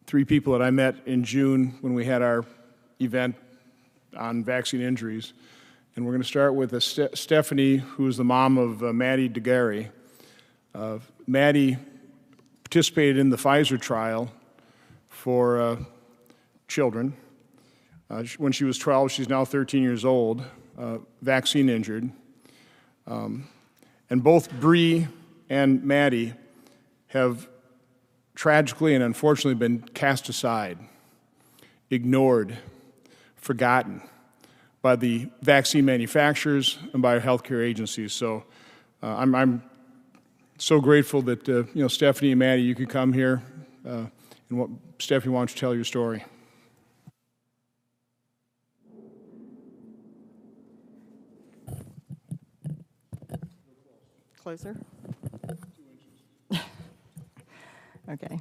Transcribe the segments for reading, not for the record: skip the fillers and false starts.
three people that I met in June when we had our event on vaccine injuries. And we're going to start with Stephanie, who is the mom of Maddie DeGarry. Maddie participated in the Pfizer trial for children. When she was 12, she's now 13 years old, vaccine injured. And both Bree and Maddie have tragically and unfortunately been cast aside, ignored, forgotten by the vaccine manufacturers and by our healthcare agencies. So I'm so grateful that Stephanie and Maddie, you could come here. Stephanie, why don't you tell your story? Closer? Okay.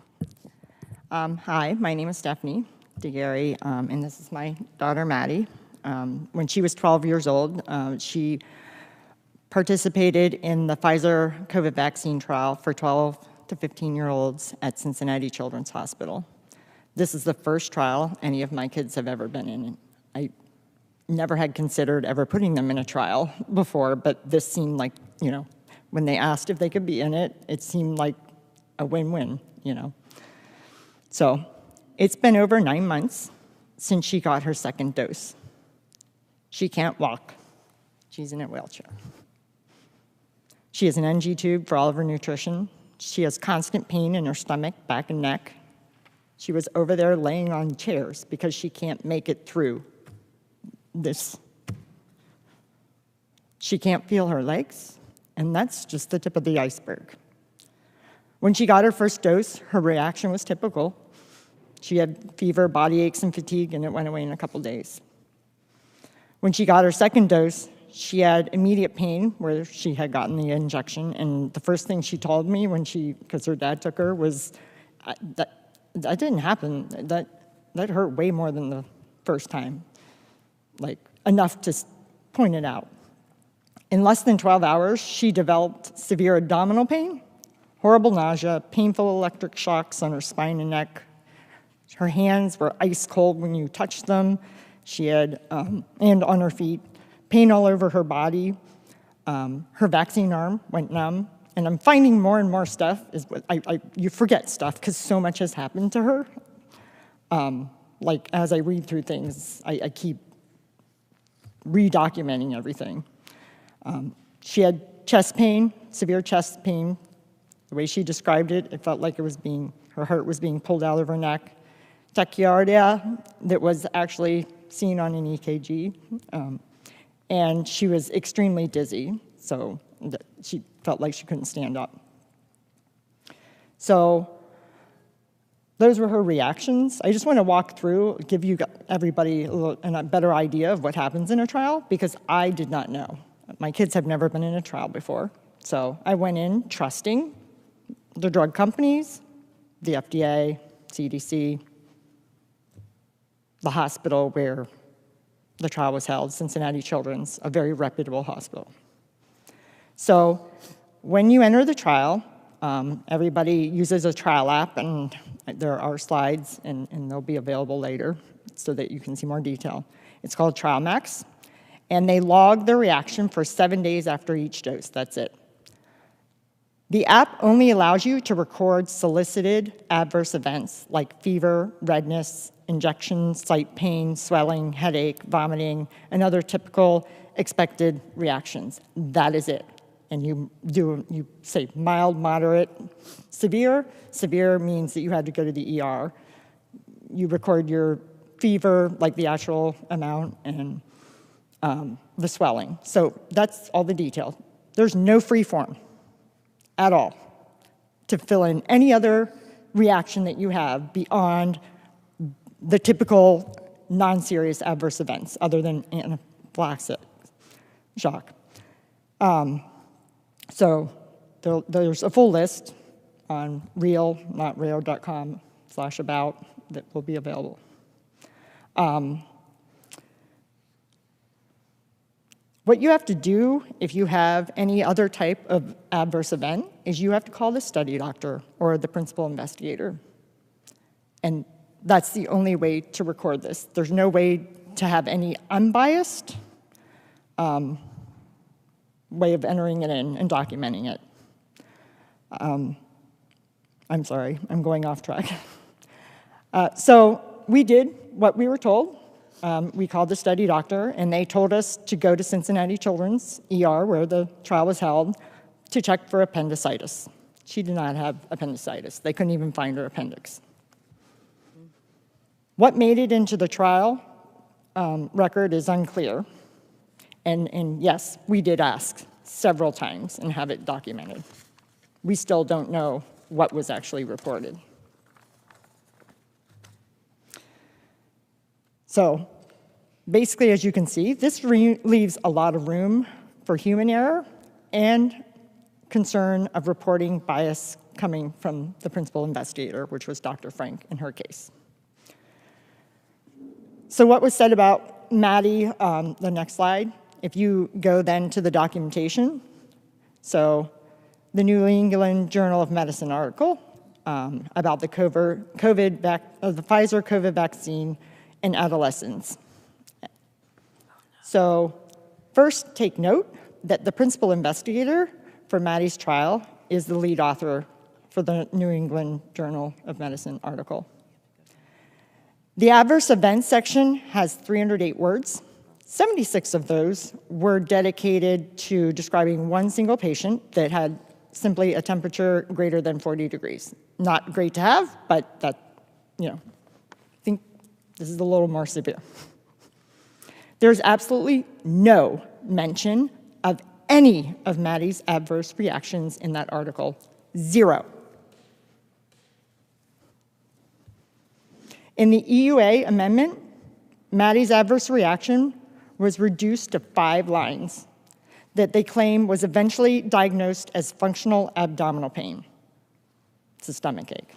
Hi, my name is Stephanie DeGarry, and this is my daughter, Maddie. When she was 12 years old, she participated in the Pfizer COVID vaccine trial for 12 to 15-year-olds at Cincinnati Children's Hospital. This is the first trial any of my kids have ever been in. I never had considered ever putting them in a trial before, but this seemed like, when they asked if they could be in it, it seemed like a win-win, So it's been over 9 months since she got her second dose. She can't walk. She's in a wheelchair. She has an NG tube for all of her nutrition. She has constant pain in her stomach, back, and neck. She was over there laying on chairs because she can't make it through this. She can't feel her legs, and that's just the tip of the iceberg. When she got her first dose, her reaction was typical. She had fever, body aches, and fatigue, and it went away in a couple days. When she got her second dose, she had immediate pain where she had gotten the injection, and the first thing she told me because her dad took her, was that didn't happen. That hurt way more than the first time, like enough to point it out. In less than 12 hours, she developed severe abdominal pain, horrible nausea, painful electric shocks on her spine and neck. Her hands were ice cold when you touched them. She had, and on her feet, pain all over her body. Her vaccine arm went numb. And I'm finding more and more stuff. You forget stuff because so much has happened to her. Like as I read through things, I keep redocumenting everything. She had chest pain, severe chest pain. The way she described it, it felt like her heart was being pulled out of her neck. Tachycardia that was actually seen on an EKG. And she was extremely dizzy, so she felt like she couldn't stand up. So those were her reactions. I just want to walk through, give you everybody a better idea of what happens in a trial, because I did not know. My kids have never been in a trial before. So I went in trusting the drug companies, the FDA, CDC, the hospital where the trial was held, Cincinnati Children's, a very reputable hospital. So when you enter the trial, everybody uses a trial app, and there are slides, and they'll be available later so that you can see more detail. It's called Trial Max, and they log the reaction for 7 days after each dose. That's it. The app only allows you to record solicited adverse events like fever, redness, injection site pain, swelling, headache, vomiting, and other typical expected reactions. That is it. And you say mild, moderate, severe. Severe means that you had to go to the ER. You record your fever, like the actual amount, and the swelling. So that's all the detail. There's no free form at all to fill in any other reaction that you have beyond the typical non-serious adverse events other than anaphylactic shock. So there's a full list on real.com/about that will be available. What you have to do if you have any other type of adverse event is you have to call the study doctor or the principal investigator. And that's the only way to record this. There's no way to have any unbiased way of entering it in and documenting it. I'm sorry, I'm going off track. So we did what we were told. We called the study doctor, and they told us to go to Cincinnati Children's ER, where the trial was held, to check for appendicitis. She did not have appendicitis. They couldn't even find her appendix. What made it into the trial record is unclear. And yes, we did ask several times and have it documented. We still don't know what was actually reported. So basically, as you can see, this leaves a lot of room for human error and concern of reporting bias coming from the principal investigator, which was Dr. Frank in her case. So what was said about Maddie, the next slide, if you go then to the documentation, so the New England Journal of Medicine article about the Pfizer COVID vaccine in adolescents. So first, take note that the principal investigator for Maddie's trial is the lead author for the New England Journal of Medicine article. The adverse events section has 308 words. 76 of those were dedicated to describing one single patient that had simply a temperature greater than 40 degrees. Not great to have, but that, I think this is a little more severe. There's absolutely no mention of any of Maddie's adverse reactions in that article. 0. In the EUA amendment, Maddie's adverse reaction was reduced to 5 lines that they claim was eventually diagnosed as functional abdominal pain. It's a stomach ache.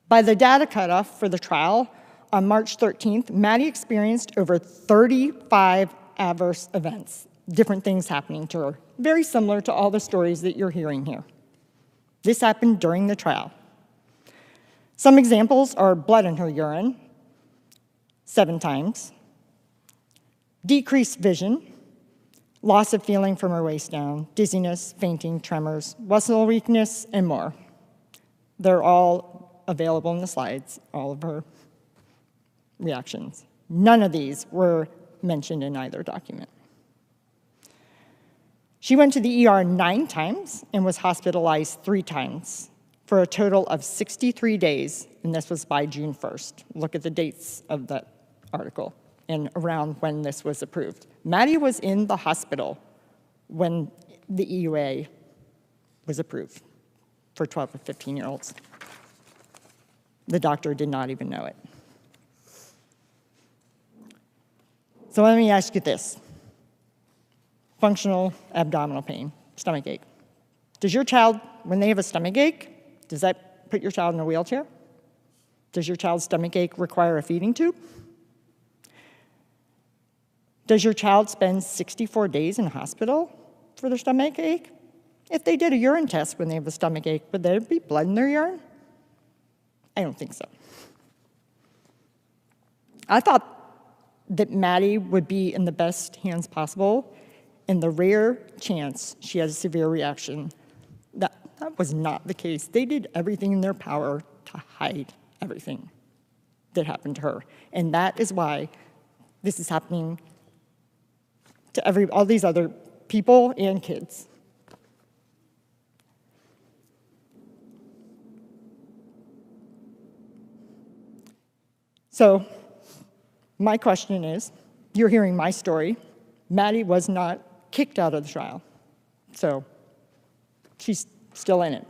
By the data cutoff for the trial, on March 13th, Maddie experienced over 35 adverse events, different things happening to her, very similar to all the stories that you're hearing here. This happened during the trial. Some examples are blood in her urine, 7 times, decreased vision, loss of feeling from her waist down, dizziness, fainting, tremors, muscle weakness, and more. They're all available in the slides, all of her reactions. None of these were mentioned in either document. She went to the ER 9 times and was hospitalized 3 times for a total of 63 days, and this was by June 1st. Look at the dates of that article and around when this was approved. Maddie was in the hospital when the EUA was approved for 12 to 15-year-olds. The doctor did not even know it. So let me ask you this. Functional abdominal pain, stomach ache. Does your child, when they have a stomach ache, does that put your child in a wheelchair? Does your child's stomach ache require a feeding tube? Does your child spend 64 days in hospital for their stomach ache? If they did a urine test when they have a stomach ache, would there be blood in their urine? I don't think so. I thought that Maddie would be in the best hands possible in the rare chance she has a severe reaction. That was not the case. They did everything in their power to hide everything that happened to her. And that is why this is happening to all these other people and kids. So my question is, you're hearing my story. Maddie was not kicked out of the trial, so she's still in it.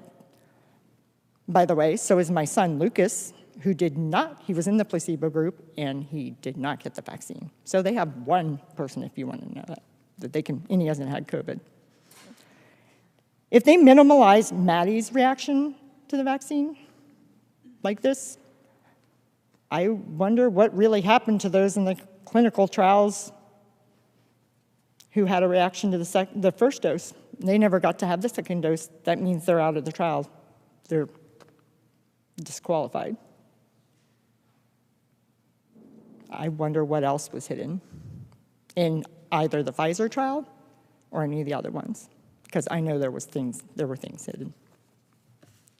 By the way, so is my son Lucas, who he was in the placebo group, and he did not get the vaccine. So they have one person, if you want to know that they can, and he hasn't had COVID. If they minimalize Maddie's reaction to the vaccine like this, I wonder what really happened to those in the clinical trials who had a reaction to the first dose. They never got to have the second dose. That means they're out of the trial. They're disqualified. I wonder what else was hidden in either the Pfizer trial or any of the other ones, because I know there were things hidden.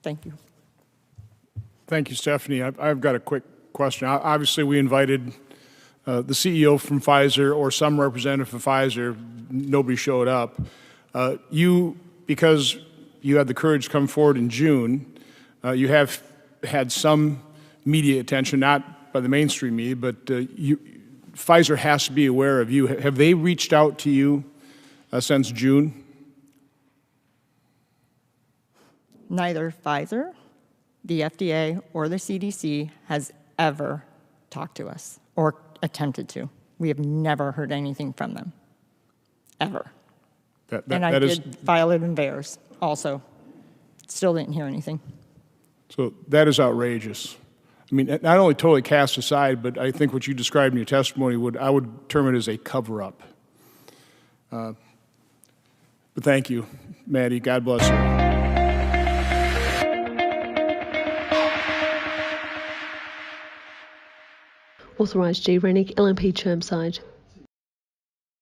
Thank you. Thank you, Stephanie. I've got a quick question. Obviously, we invited the CEO from Pfizer or some representative from Pfizer. Nobody showed up. Because you had the courage to come forward in June, you have had some media attention, not by the mainstream media, but Pfizer has to be aware of you. Have they reached out to you since June? Neither Pfizer, the FDA, or the CDC has ever talked to us or attempted to. We have never heard anything from them, ever. I did file it in VAERS also. Still didn't hear anything. So that is outrageous. I mean, not only totally cast aside, but I think what you described in your testimony I would term it as a cover-up. But thank you, Maddie. God bless you. Authorised G. Rennick, LNP Chermside.